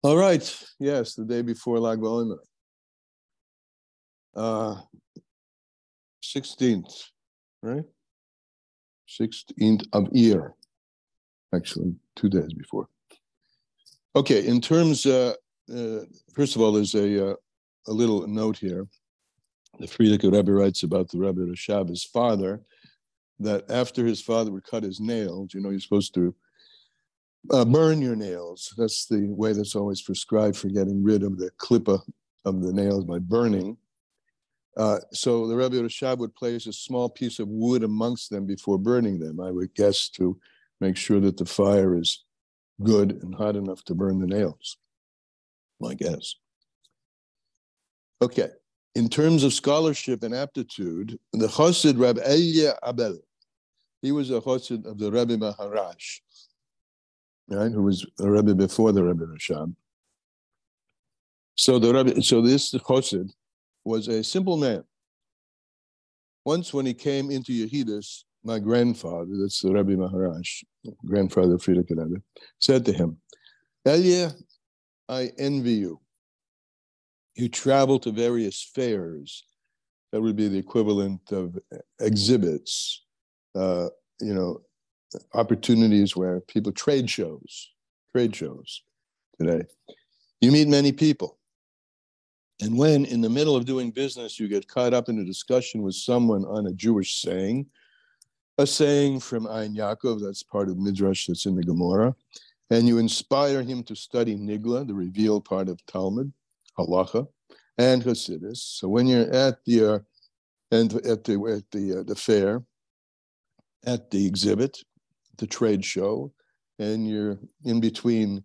All right. Yes, the day before Lag BaOmer. 16th, right? 16th of Iyar. Actually, 2 days before. Okay, in terms, first of all, there's a little note here. The Frierdiker Rebbe writes about the Rebbe Rashab, his father, that after his father would cut his nails, you're supposed to burn your nails. That's the way that's always prescribed for getting rid of the klippa of the nails, by burning. So the Rebbe Rashab would place a small piece of wood amongst them before burning them, I would guess, to make sure that the fire is good and hot enough to burn the nails, my guess. Okay, in terms of scholarship and aptitude, the Chassid Rabbi Elia Abel, he was a Chassid of the Rebbe Maharash, right, who was a Rebbe before the Rebbe Rashab. So this Chassid was a simple man. Once when he came into Yehidus, my grandfather, that's the Rebbe Maharash, grandfather of Frierdiker Rebbe, said to him, Elia, I envy you. You travel to various fairs. That would be the equivalent of exhibits, opportunities where people, trade shows today. You meet many people. And when in the middle of doing business, you get caught up in a discussion with someone on a Jewish saying, a saying from Ein Yaakov, that's part of Midrash that's in the Gemara, and you inspire him to study Nigla, the revealed part of Talmud, Halacha, and Hasidus. So when you're at the fair, at the exhibit, the trade show, and you're in between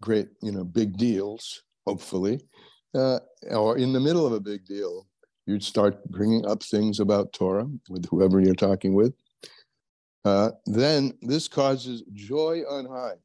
great, big deals, hopefully, or in the middle of a big deal, you'd start bringing up things about Torah with whoever you're talking with. Then this causes joy on high.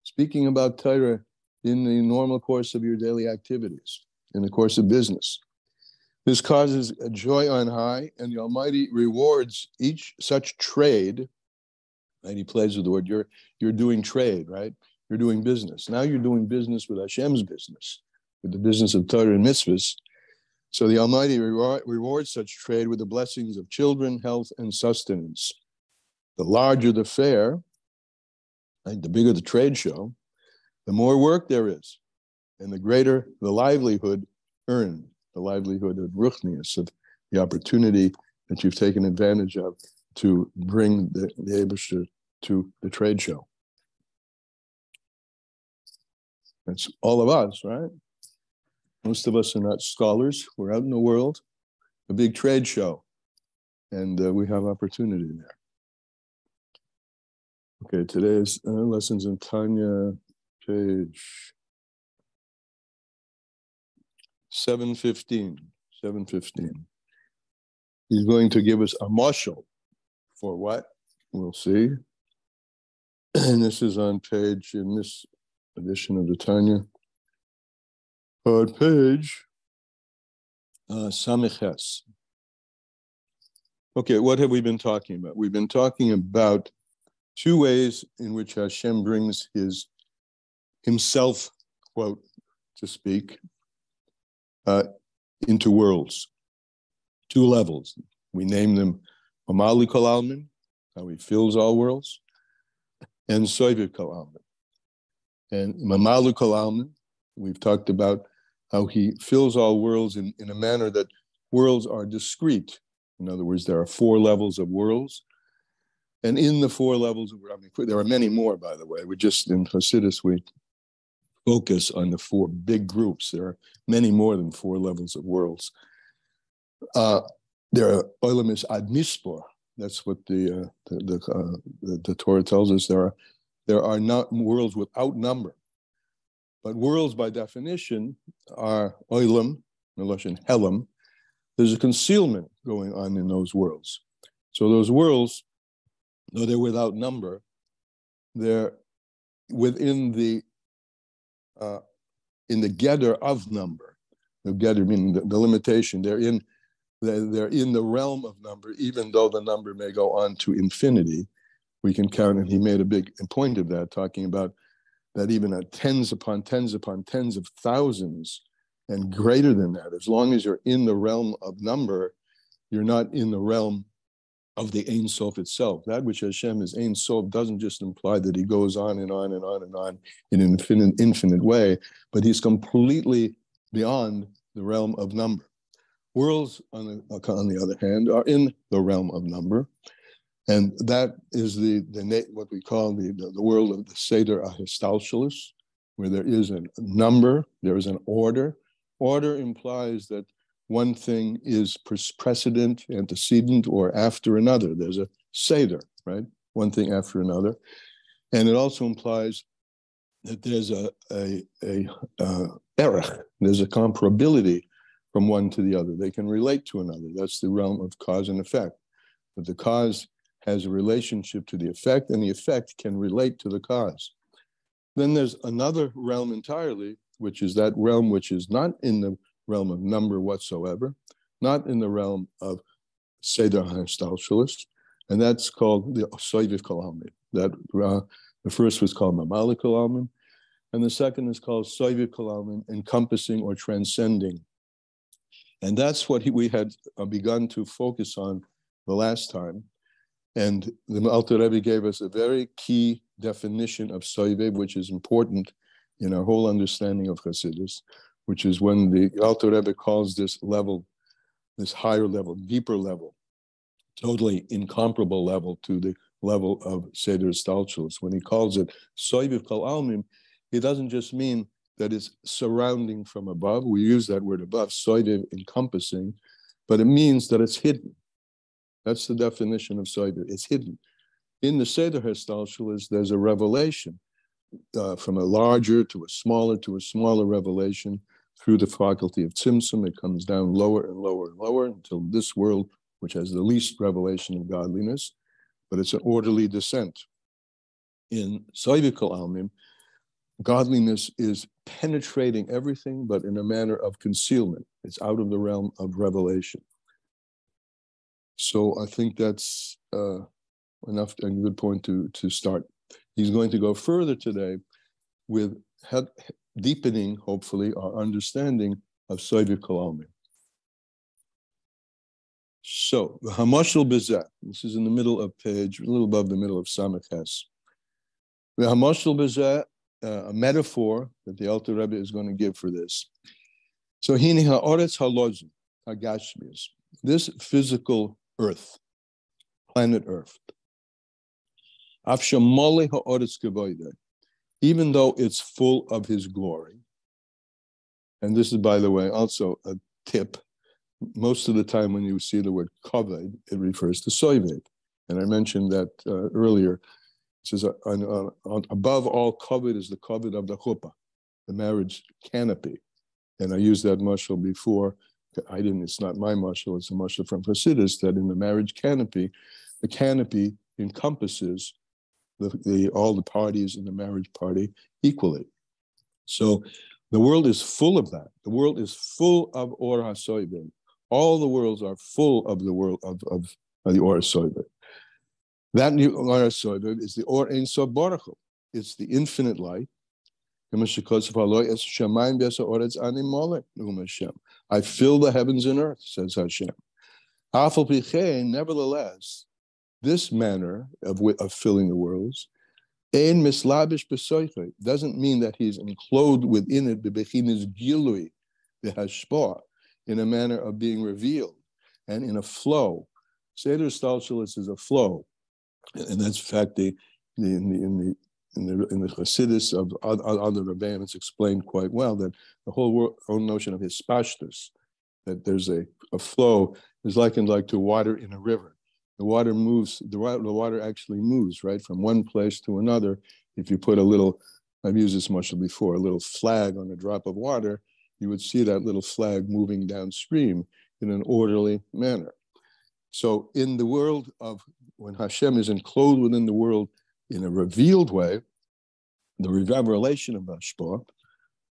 Speaking about Torah in the normal course of your daily activities, in the course of business. This causes a joy on high, and the Almighty rewards each such trade. Right? He plays with the word. You're doing trade, right? You're doing business. Now you're doing business with Hashem's business, with the business of Torah and mitzvahs. So the Almighty rewards such trade with the blessings of children, health, and sustenance. The larger the fair, right, the bigger the trade show, the more work there is, and the greater the livelihood earned, the livelihood of ruchnius, of the opportunity that you've taken advantage of to bring the Eibusher to the trade show. That's all of us, right? Most of us are not scholars. We're out in the world, a big trade show, and we have opportunity there. Okay, today's lessons in Tanya, page 715. He's going to give us a mashal for what? We'll see. And this is on page, in this edition of the Tanya, on page Samiches. Okay, what have we been talking about? We've been talking about 2 ways in which Hashem brings himself, quote, to speak, into worlds. 2 levels. We name them Mamali Kol Almin, how he fills all worlds, and Soiviv Kol Almin. And Mamali Kol Almin, we've talked about how he fills all worlds in a manner that worlds are discrete. In other words, there are 4 levels of worlds. And in the 4 levels, there are many more, by the way. We just, in Hasidus, we focus on the 4 big groups. There are many more than 4 levels of worlds. There are Olamis ad Mispor. That's what the Torah tells us. There are not worlds without number. But worlds, by definition, are Olam, Meloshin Helam. There's a concealment going on in those worlds. So those worlds, though they're without number, they're within the in the gather of number. The gather meaning the limitation. They're in the realm of number, even though the number may go on to infinity. We can count, and he made a big point of that, talking about that even at tens upon tens upon tens of thousands and greater than that, as long as you're in the realm of number, you're not in the realm of the Ein Sof itself. That which Hashem is Ein Sof doesn't just imply that he goes on and on and on and on in an infinite way, but he's completely beyond the realm of number. Worlds, on the other hand, are in the realm of number, and that is what we call the world of the Seder Ahistalshalus, where there is a number, there is an order. Order implies that one thing is precedent, antecedent, or after another. There's a Seder, right? One thing after another. And it also implies that there's a erech, there's a comparability from one to the other. They can relate to another. That's the realm of cause and effect. But the cause has a relationship to the effect, and the effect can relate to the cause. Then there's another realm entirely, which is that realm which is not in the realm of number whatsoever, not in the realm of Seder HaStalshalis, and that's called the Soiviv Kalamim. That the first was called Mamalik Kalamim, and the second is called Soiviv Kalamim, encompassing or transcending. And that's what we had begun to focus on the last time. And the Alter Rebbe gave us a very key definition of Soiviv, which is important in our whole understanding of Hasidus, which is when the Alter Rebbe calls this level, this higher level, deeper level, totally incomparable level to the level of Seder Stalshalis. When he calls it Soiviv Kol Almim, he doesn't just mean that it's surrounding from above. We use that word above, Soiviv, encompassing, but it means that it's hidden. That's the definition of Soiviv. It's hidden. In the Seder Stalshalis, there's a revelation from a larger to a smaller revelation through the faculty of Tzimtzum. It comes down lower and lower and lower until this world, which has the least revelation of godliness, but it's an orderly descent. In Soiviv Kol Almim, godliness is penetrating everything, but in a manner of concealment. It's out of the realm of revelation. So I think that's enough, a good point to start. He's going to go further today with deepening, hopefully, our understanding of Soiviv Kol Almim. So, the Hamashal Bezeh, this is in the middle of page, a little above the middle of Samach Ches. The Hamashal Bezeh, a metaphor that the Alter Rebbe is going to give for this. So, Hini ha'oretz halozim, hagashmius, this physical earth, planet Earth, afshamole ha'oretz gevoide, even though it's full of his glory. And this is, by the way, also a tip. Most of the time when you see the word kavod, it refers to soiviv. And I mentioned that earlier. It says, above all kavod is the kavod of the chuppah, the marriage canopy. And I used that mashal before. It's not my mashal, it's a mashal from Hasidus, that in the marriage canopy, the canopy encompasses all the parties in the marriage party equally. So the world is full of that. The world is full of Or HaSoivim. All the worlds are full of the world of the Or HaSoivim. That new Or HaSoivim is the Or Ein Sof Baruch Hu. It's the infinite light. I fill the heavens and earth, says Hashem. Nevertheless, this manner of filling the worlds doesn't mean that he's enclosed within it in a manner of being revealed and in a flow. Seder Stalshalis is a flow, and that's in fact in the Chassidus of other Rebbeim, it's explained quite well that the whole notion of hispashtus, that there's a flow, is likened like to water in a river. The water moves, the water actually moves, right, from one place to another. If you put I've used this much before, a little flag on a drop of water, you would see that little flag moving downstream in an orderly manner. So in the world of, when Hashem is enclosed within the world in a revealed way, the revelation of Hashpah,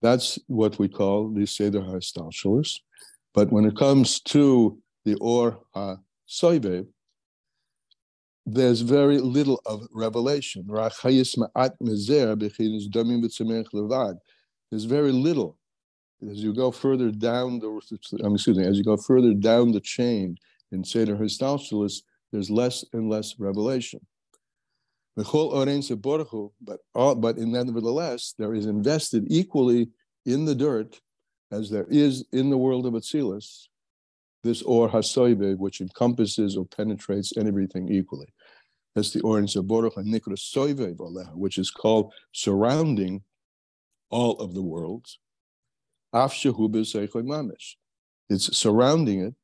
that's what we call the Seder HaStalshalis. But when it comes to the Or HaSoivev, there's very little of revelation. There's very little. As you go further down as you go further down the chain in Seder Histalshalis, there's less and less revelation. But nevertheless, there is invested equally in the dirt as there is in the world of Atzilus, this Or HaSoive, which encompasses or penetrates everything equally. That's the Or in Saborach and Nikra Soive Aleha, which is called surrounding all of the worlds. It's surrounding it,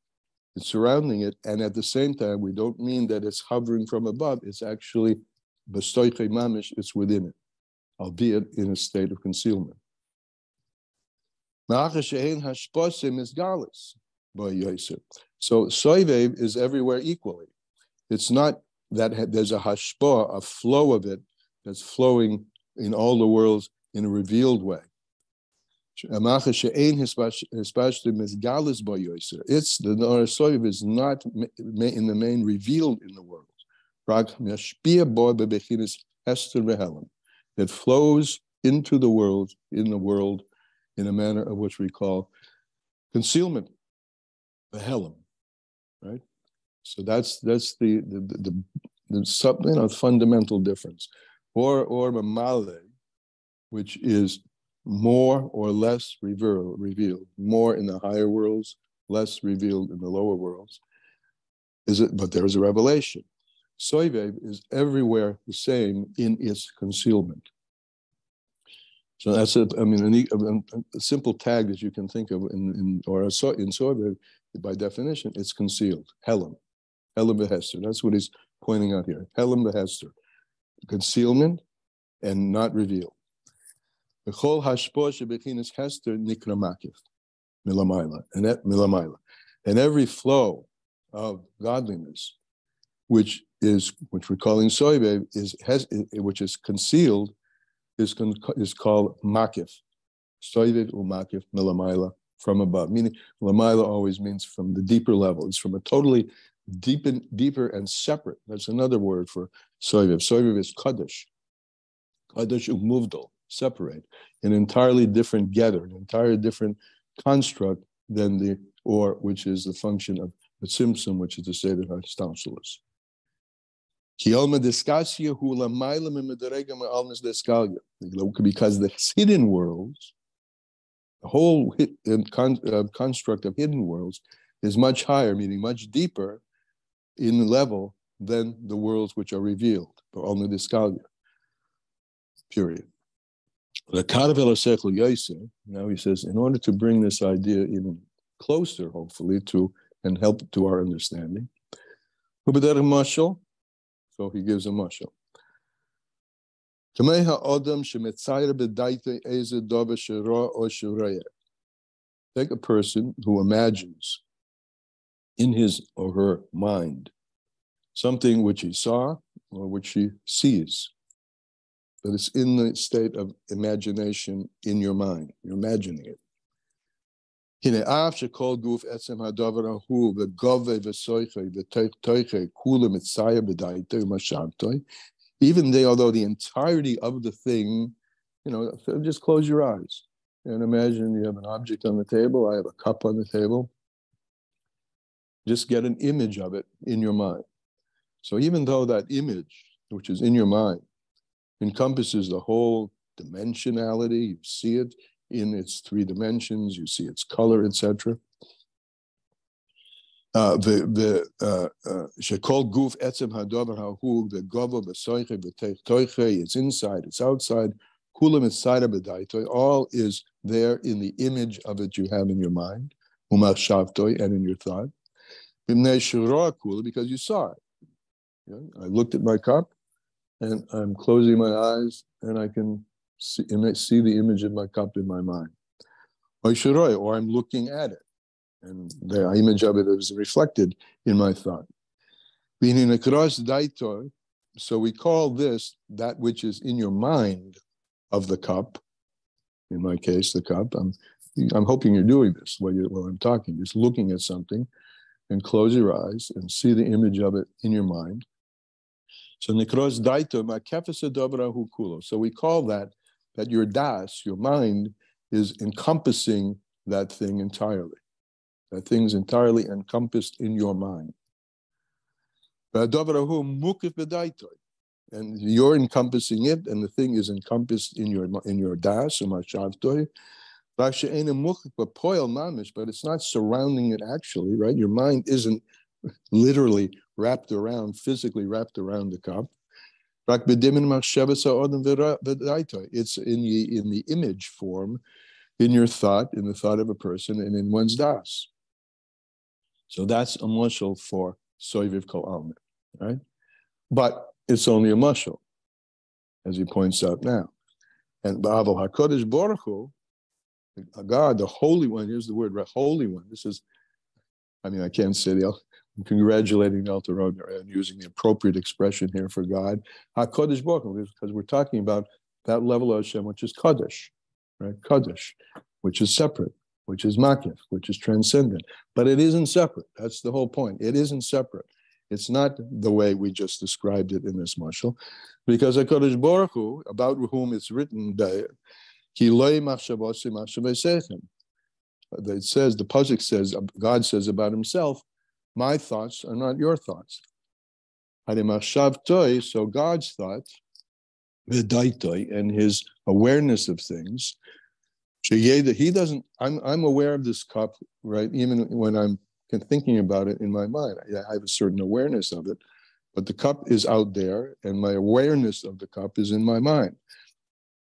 and at the same time, we don't mean that it's hovering from above. It's actually b'stoichei mamish. It's within it, albeit in a state of concealment. So soivev is everywhere equally. It's not that there's a hashpah, a flow of it that's flowing in all the worlds in a revealed way. It's the Nor Soiv is not in the main revealed in the world. It flows into the world in a manner of which we call concealment, the Helam, right? So that's the fundamental difference. Or Mamale, which is more or less revealed, more in the higher worlds, less revealed in the lower worlds. But there is a revelation. Soivev is everywhere the same in its concealment. So that's a simple tag that you can think of in Soivev, by definition, it's concealed. Helam behester. That's what he's pointing out here. Helam behester, concealment and not revealed. And every flow of godliness, which we're calling soivev, which is concealed, is called makif. Soivev umakif milamayla, from above. Meaning, milamayla always means from the deeper level. It's from a totally deeper and separate. That's another word for soivev. Soivev is kaddish. Kaddish umuvdal. Separate, an entirely different gather, an entirely different construct than the Or, which is the function of the Tzimtzum, which is the Seder HaStamshalos. Because the hidden worlds, the whole construct of hidden worlds is much higher, meaning much deeper in level than the worlds which are revealed, but only the Skalya. Period. Now he says, in order to bring this idea even closer, hopefully, and help to our understanding, so he gives a mashal. Take a person who imagines in his or her mind something which he saw or which he sees. But it's in the state of imagination in your mind. You're imagining it. Even although the entirety of the thing, just close your eyes and imagine you have an object on the table. I have a cup on the table. Just get an image of it in your mind. So even though that image, which is in your mind, encompasses the whole dimensionality, you see it in its three dimensions, you see its color, etc. It's inside, it's outside. All is there in the image of it you have in your mind, and in your thought, because you saw it. I looked at my cup, and I'm closing my eyes, and I can see the image of my cup in my mind. Or I'm looking at it, and the image of it is reflected in my thought. So we call this that which is in your mind of the cup. In my case, the cup. I'm hoping you're doing this while I'm talking, just looking at something, and close your eyes and see the image of it in your mind. So nikros daito makefes adavrahu kulo. So we call that your das, your mind, is encompassing that thing entirely. That thing's entirely encompassed in your mind. And you're encompassing it, and the thing is encompassed in your das, but it's not surrounding it actually, right? Your mind isn't literally wrapped around, physically wrapped around the cup. It's in the image form, in your thought, in the thought of a person, and in one's das. So that's a mushal for soiviv kol almin, right? But it's only a mushal, as he points out now. And ba'aval hakodesh baruch hu, God, the Holy One. Here's the word, Holy One. This is, I mean, I can't say I'm congratulating the Alter Rebbe and using the appropriate expression here for God. HaKodesh Baruch Hu, because we're talking about that level of Hashem, which is Kodesh, right? Kodesh, which is separate, which is Makif, which is transcendent. But it isn't separate. That's the whole point. It isn't separate. It's not the way we just described it in this mashal, because HaKodesh Baruch Hu, about whom it's written, it says, the pasuk says, God says about himself, my thoughts are not your thoughts. So God's thoughts, and his awareness of things, he doesn't, I'm aware of this cup, right? Even when I'm thinking about it in my mind, I have a certain awareness of it, but the cup is out there, and my awareness of the cup is in my mind.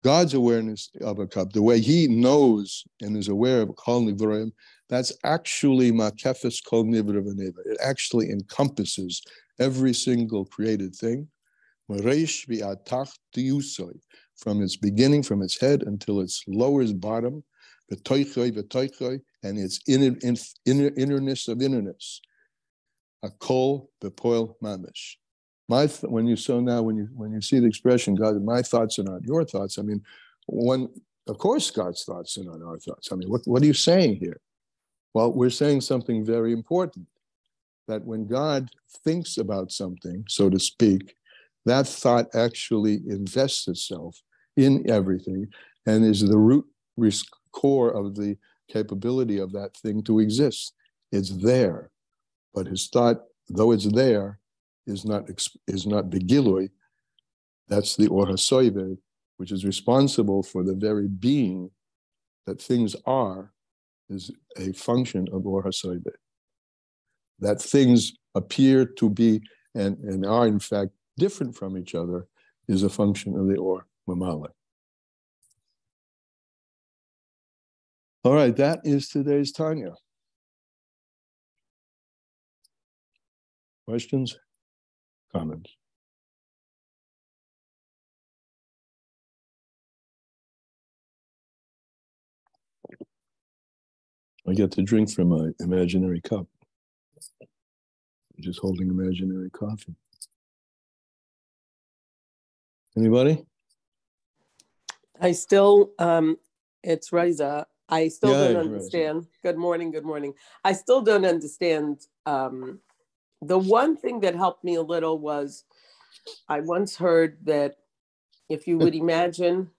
God's awareness of a cup, the way he knows and is aware of kol nivraim, that's actually makefes kol nivra v'neva. It actually encompasses every single created thing, Reish v'atach tiyusoi, from its beginning, from its head until its lowest bottom, v'toichoi, and its innerness of innerness. Akol b'poel mamish. When you see the expression, God, my thoughts are not your thoughts, I mean, of course God's thoughts are not our thoughts. I mean, what are you saying here? Well, we're saying something very important, that when God thinks about something, so to speak, that thought actually invests itself in everything and is the root core of the capability of that thing to exist. It's there, but his thought, though it's there, is not begilui. That's the or hasoive, which is responsible for the very being that things are, is a function of or hasoive. That things appear to be and are in fact different from each other is a function of the or mamale. All right, that is today's Tanya. Questions? Comments? I get to drink from my imaginary cup. I'm just holding imaginary coffee. Anybody? I still, it's Reza. I still don't understand. Reza. Good morning. I still don't understand. The one thing that helped me a little was I once heard that if you would imagine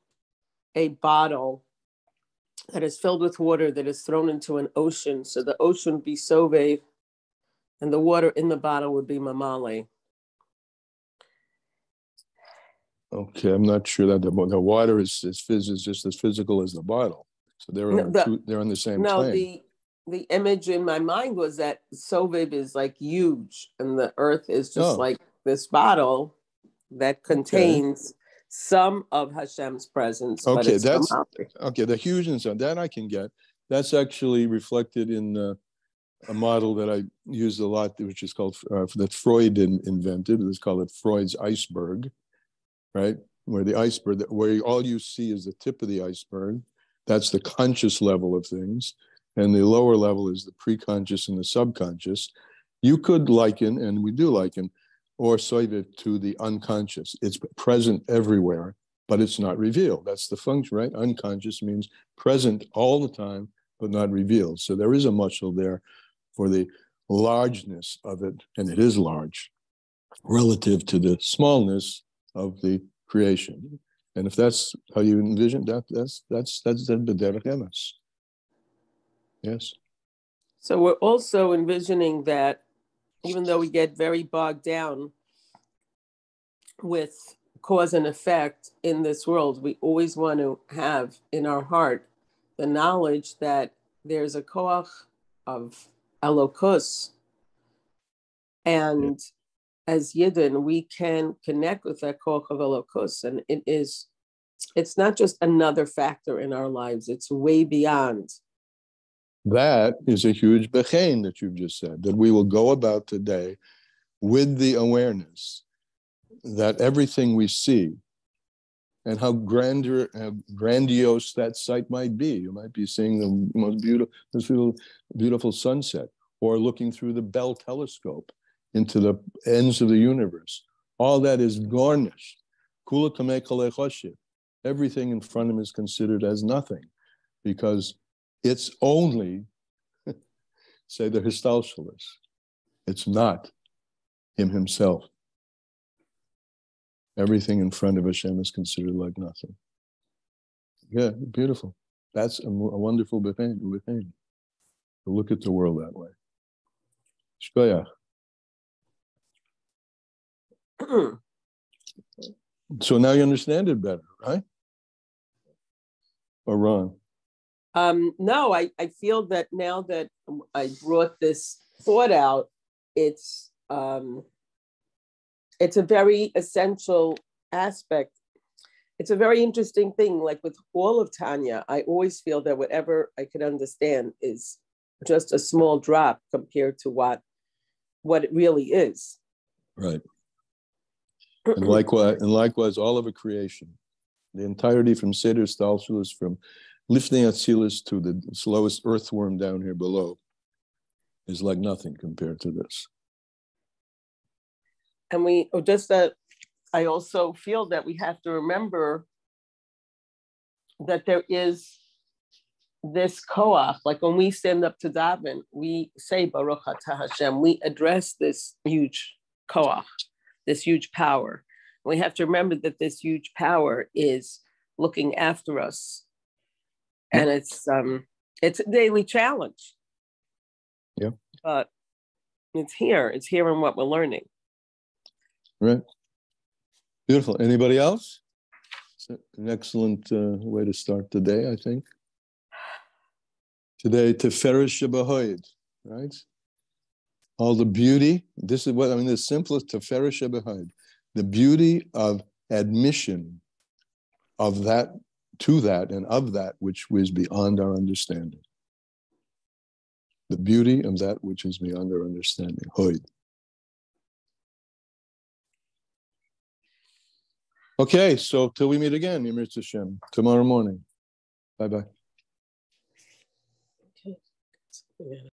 a bottle that is filled with water that is thrown into an ocean, so the ocean would be Soveh and the water in the bottle would be Mamale. Okay, I'm not sure that the water is just as physical as the bottle. So they're on the same plane. The image in my mind was that Soveb is like huge and the earth is just like this bottle that contains some of Hashem's presence. Okay, but it's the hugeness on that I can get. That's actually reflected in a model that I used a lot, which is called, that Freud invented. It's called Freud's iceberg, right? Where the iceberg, where all you see is the tip of the iceberg. That's the conscious level of things. And the lower level is the preconscious and the subconscious. You could liken, and we do liken, or soivet to the unconscious. It's present everywhere, but it's not revealed. That's the function, right? Unconscious means present all the time, but not revealed. So there is a mushal there for the largeness of it, and it is large. relative to the smallness of the creation. And if that's how you envision that, that's the B'derech Emes. Yes. So we're also envisioning that even though we get very bogged down with cause and effect in this world, we always want to have in our heart the knowledge that there's a koach of Elokus. And as Yidden, we can connect with that koach of Elokus. And it's not just another factor in our lives, it's way beyond. That is a huge bechein that you've just said, that we will go about today with the awareness that everything we see and how grandiose that sight might be. You might be seeing the most beautiful sunset, or looking through the Bell telescope into the ends of the universe. All that is garnished. Kula kamei kalei choshev. Everything in front of him is considered as nothing, because it's only, say, the histalshalis. It's not him himself. Everything in front of Hashem is considered like nothing. Yeah, beautiful. That's a wonderful bechein. To look at the world that way. Shkoyach. So now you understand it better, right? Or wrong? No, I feel that now that I brought this thought out, it's a very essential aspect. It's a very interesting thing. Like with all of Tanya, I always feel that whatever I could understand is just a small drop compared to what it really is. Right. And likewise, all of a creation, the entirety from Seder Stalshalis, from lifting Atzilus to the slowest earthworm down here below, is like nothing compared to this. And I also feel that we have to remember that there is this koach. Like when we stand up to daven, we say Baruch Atah Hashem. We address this huge koach, this huge power. We have to remember that this huge power is looking after us, and it's a daily challenge. Yeah, but it's here. It's here in what we're learning. Right. Beautiful. Anybody else? It's an excellent way to start the day, I think. Today, Teferes Shebahoid, right? All the beauty. This is what I mean. The simplest Teferes Shebahoid, the beauty of admission of that to that and of that which was beyond our understanding. The beauty of that which is beyond our understanding. Hoid. Okay, so till we meet again, Yimir Hashem, tomorrow morning. Bye-bye. Okay.